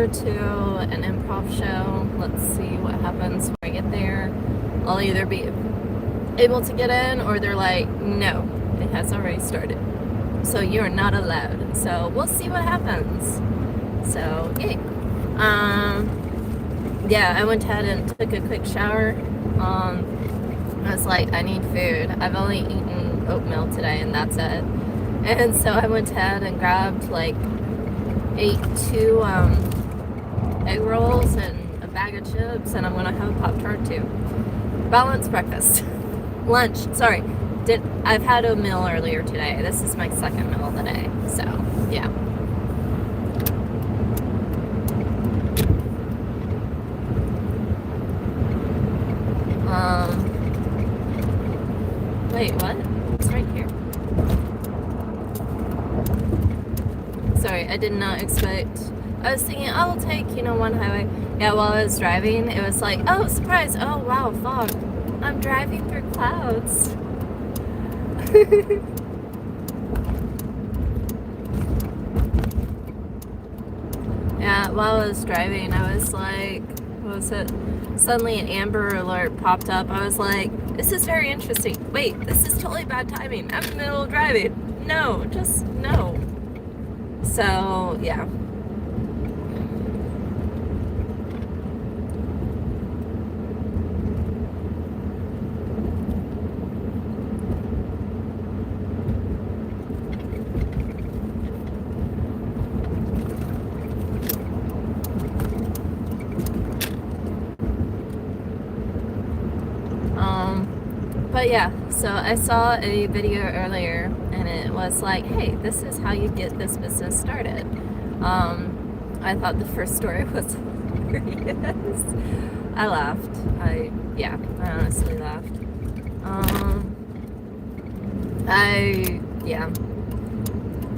over to an improv show. Let's see what happens when I get there. I'll either be able to get in, or they're like, no, it has already started, so you're not allowed. So we'll see what happens. So yay. Yeah, I went ahead and took a quick shower. I was like, I need food. I've only eaten oatmeal today, and that's it. And so I went ahead and grabbed, ate 2 egg rolls and a bag of chips, and I'm gonna have a Pop-Tart too. Balanced breakfast. Lunch, sorry. I've had a meal earlier today. This is my second meal of the day, so yeah. Wait, what? It's right here. Sorry, I did not expect. I was thinking, oh, I'll take, one highway. Yeah, while I was driving, it was like, oh, surprise. Oh, wow, fog. I'm driving through clouds. Yeah, while I was driving, I was like, what was it? Suddenly an Amber Alert popped up. I was like, this is very interesting. Wait, this is totally bad timing. I'm in the middle of driving. No, just no. So, yeah. But yeah, so I saw a video earlier, and it was like, hey, this is how you get this business started. I thought the first story was hilarious. I laughed. I honestly laughed.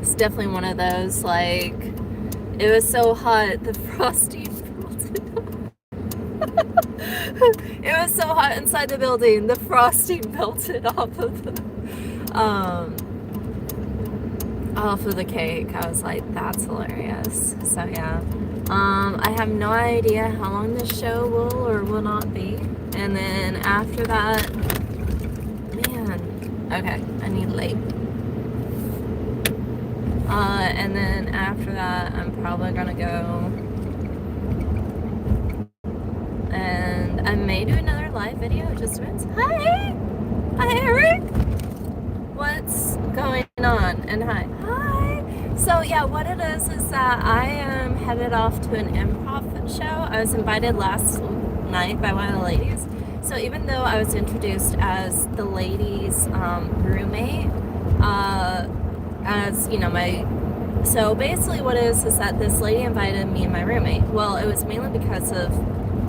It's definitely one of those, it was so hot, the frosting melted off. It was so hot inside the building, the frosting melted off of the cake. I was like, that's hilarious. So yeah. I have no idea how long this show will or will not be. And then after that, man, okay, I need late. And then after that, I'm probably gonna go, and I may do another live video. It just depends. Hi Eric. What's going on? And hi. So yeah, what it is that I am headed off to an improv show. I was invited last night by one of the ladies. So even though I was introduced as the lady's roommate, so basically what it is that this lady invited me and my roommate. Well, it was mainly because of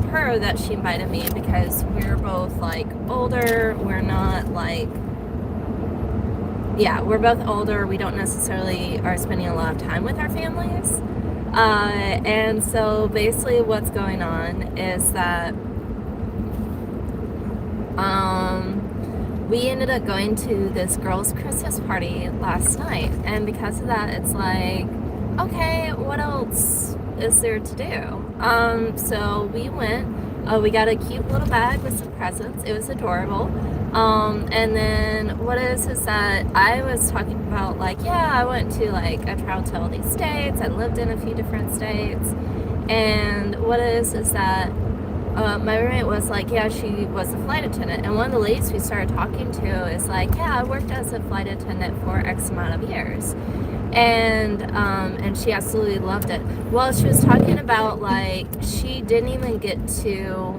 her that she invited me, because we're both older. We're not we're both older. We don't necessarily are spending a lot of time with our families. And so basically what's going on is that we ended up going to this girl's Christmas party last night, and because of that, it's like, okay, what else is there to do? So we went, we got a cute little bag with some presents. It was adorable. And then what is that I was talking about, I went to, I traveled to all these states. I lived in a few different states. And what is that my roommate was like, yeah, she was a flight attendant. And one of the ladies we started talking to is like, yeah, I worked as a flight attendant for X amount of years. And she absolutely loved it. Well, she was talking about, she didn't even get to,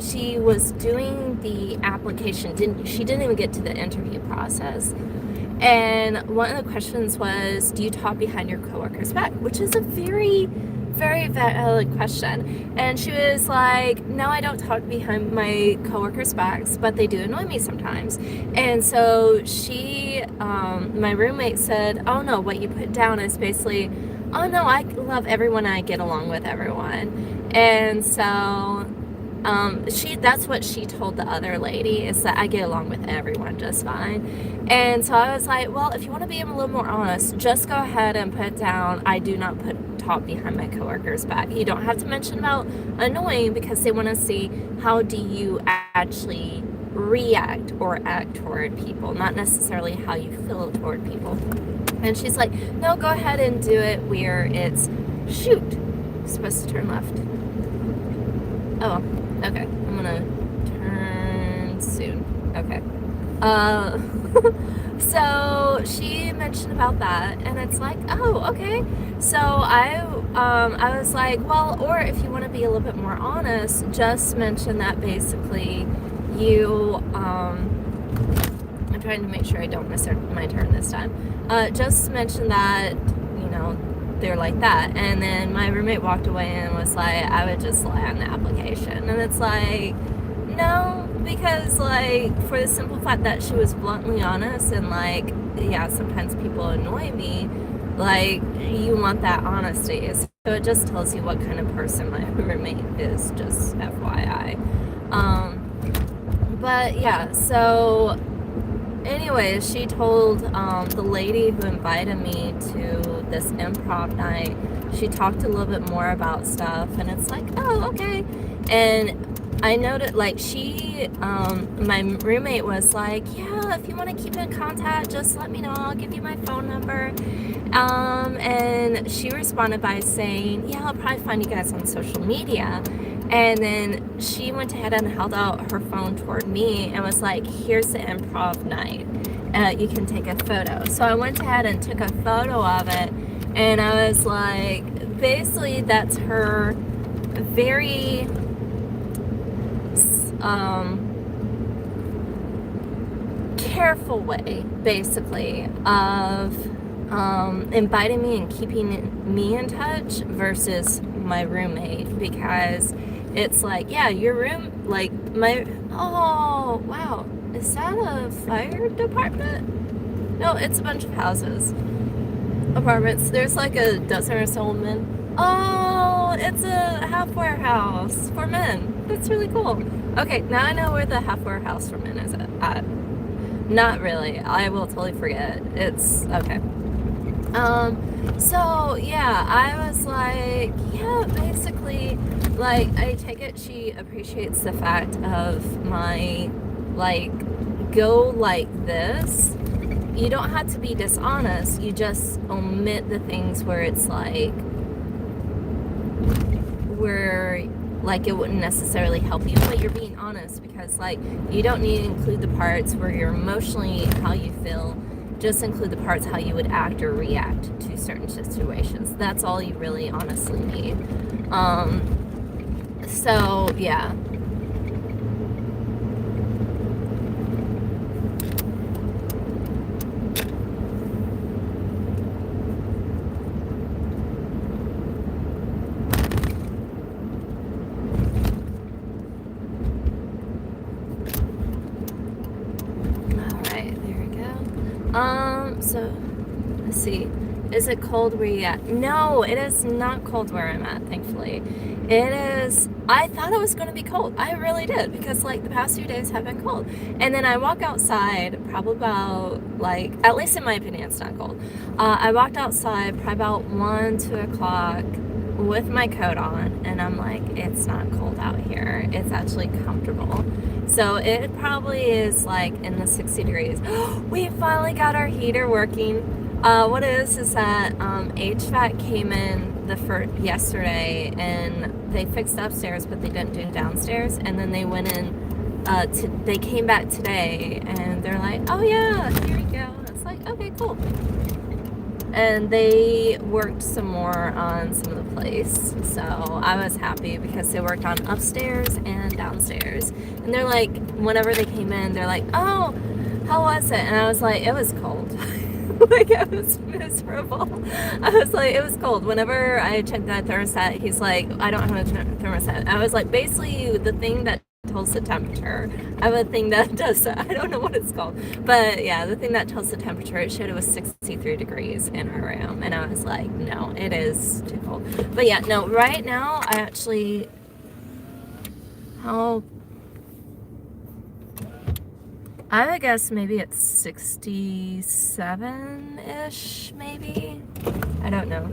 she was doing the application, she didn't even get to the interview process. And one of the questions was, do you talk behind your coworker's back? Which is a very, very valid question. And she was like, no, I don't talk behind my coworkers' backs, but they do annoy me sometimes. And so she, my roommate said, oh no, what you put down is basically, oh no, I love everyone, I get along with everyone. And so That's what she told the other lady, is that I get along with everyone just fine. And so I was like, well, if you want to be a little more honest, just go ahead and put down, I do not talk behind my coworkers' back. You don't have to mention about annoying, because they want to see how do you actually react or act toward people, not necessarily how you feel toward people. And she's like, no, go ahead and do it where it's, shoot, I'm supposed to turn left. Oh, okay. I'm gonna turn soon. Okay. So she mentioned about that, and it's like, oh, okay. So I was like, well, or if you want to be a little bit more honest, just mention that basically you, I'm trying to make sure I don't miss my turn this time. Just mention that, you know, they're like that. And then my roommate walked away and was like, I would just lie on the application. And it's like, no, because like, for the simple fact that she was bluntly honest, and like, yeah, sometimes people annoy me, like, you want that honesty. So it just tells you what kind of person my roommate is, just FYI. But yeah, so anyways, she told the lady who invited me to this improv night, she talked a little bit more about stuff, and it's like, oh, okay. And I noted, like, my roommate was like, yeah, if you want to keep in contact, just let me know, I'll give you my phone number. And she responded by saying, yeah, I'll probably find you guys on social media. And then she went ahead and held out her phone toward me and was like, here's the improv night. You can take a photo. So I went ahead and took a photo of it. And I was like, basically, that's her very careful way, basically, of inviting me and keeping me in touch versus my roommate, because it's like, yeah, your room, like, oh, wow, is that a fire department? No, it's a bunch of apartments. There's like a dozen or so men. Oh, it's a half warehouse for men. That's really cool. Okay, now I know where the half warehouse for men is at. Not really. I will totally forget. It's okay. So yeah, I was like, yeah, basically, like, I take it she appreciates the fact of my, like, go like this. You don't have to be dishonest, you just omit the things where it's like, where, like, it wouldn't necessarily help you, but you're being honest, because, like, you don't need to include the parts where you're emotionally, how you feel. Just include the parts how you would act or react to certain situations. That's all you really honestly need. So yeah. So let's see. Is it cold where you at? No, it is not cold where I'm at, thankfully. It is, I thought it was going to be cold. I really did, because like the past few days have been cold. And then I walk outside probably about, like, at least in my opinion, it's not cold. I walked outside probably about 1, 2 o'clock with my coat on, and I'm like, it's not cold out here. It's actually comfortable. So it probably is like in the 60 degrees. We finally got our heater working. What it is that HVAC came in yesterday, and they fixed upstairs, but they didn't do downstairs. And then they went in, they came back today, and they're like, oh yeah, here we go. And it's like, okay, cool. And they worked some more on some of the place, so I was happy because they worked on upstairs and downstairs. And they're like, whenever they came in, they're like, oh, how was it? And I was like, it was cold. Like, it was miserable. I was like, it was cold. Whenever I checked that thermostat, he's like, I don't have a thermostat. I was like, basically the thing that tells the temperature. I have a thing that does that. I don't know what it's called, but yeah, the thing that tells the temperature, it showed it was 63 degrees in our room, and I was like, no, it is too cold. But yeah, no, right now I actually, How... I would guess maybe it's 67-ish, maybe? I don't know.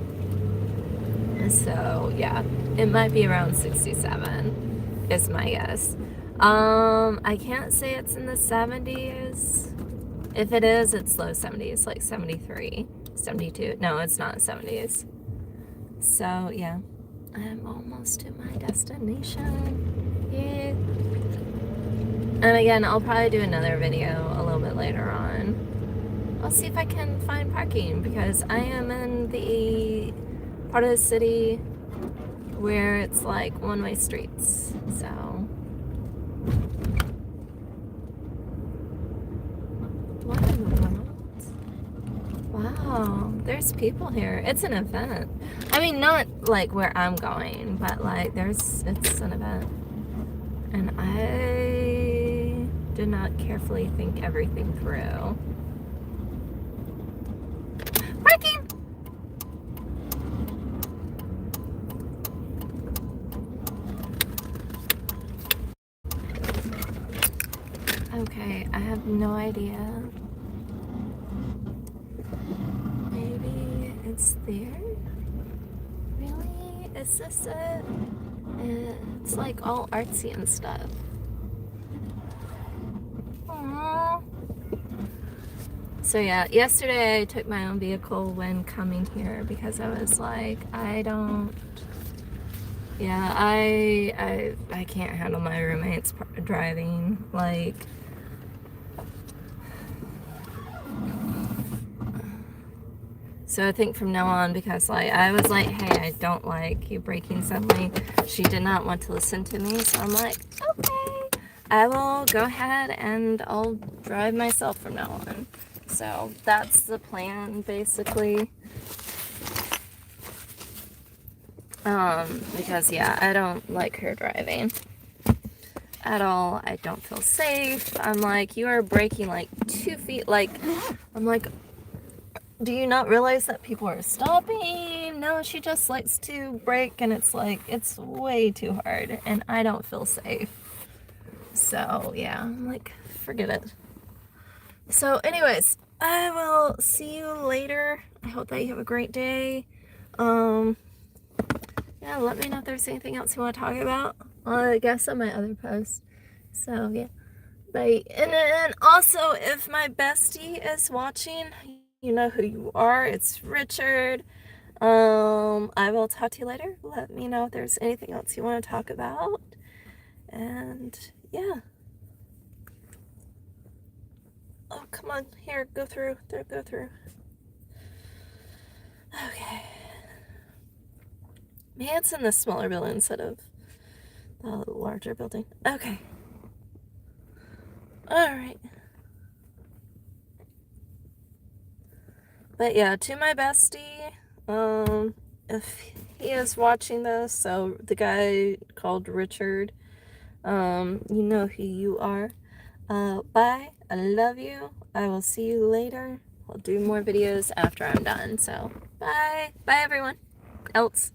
So, yeah. It might be around 67, is my guess. I can't say it's in the 70s. If it is, it's low 70s, like 73, 72. No, it's not 70s. So, yeah. I'm almost to my destination. Yeah. And again, I'll probably do another video a little bit later on. I'll see if I can find parking because I am in the part of the city where it's like one-way streets. So, what in the world? Wow, there's people here. It's an event. I mean, not like where I'm going, but like it's an event. And I did not carefully think everything through. Parking! Okay, I have no idea. Maybe it's there? Really? Is this it? It's like all artsy and stuff. Aww. So yeah, yesterday I took my own vehicle when coming here because I was like, I can't handle my roommates driving. Like, so I think from now on, because like I was like, hey, I don't like you braking suddenly. She did not want to listen to me, so I'm like, okay, I will go ahead and I'll drive myself from now on. So that's the plan, basically. Because yeah, I don't like her driving at all. I don't feel safe. I'm like, you are braking like 2 feet. Like, I'm like, do you not realize that people are stopping? No, she just likes to brake, and it's like, it's way too hard, and I don't feel safe. So yeah, I'm like, forget it. So anyways, I will see you later. I hope that you have a great day. Yeah, let me know if there's anything else you want to talk about. I guess on my other post. So yeah, bye. And then also, if my bestie is watching, you know who you are. It's Richard. I will talk to you later. Let me know if there's anything else you want to talk about. And yeah. Oh, come on. Here, go through. Go through. Okay. Maybe it's in the smaller building instead of the larger building. Okay. Alright. But yeah, to my bestie, if he is watching this, so the guy called Richard, you know who you are. Bye. I love you. I will see you later. I'll do more videos after I'm done. So, bye. Bye, everyone else.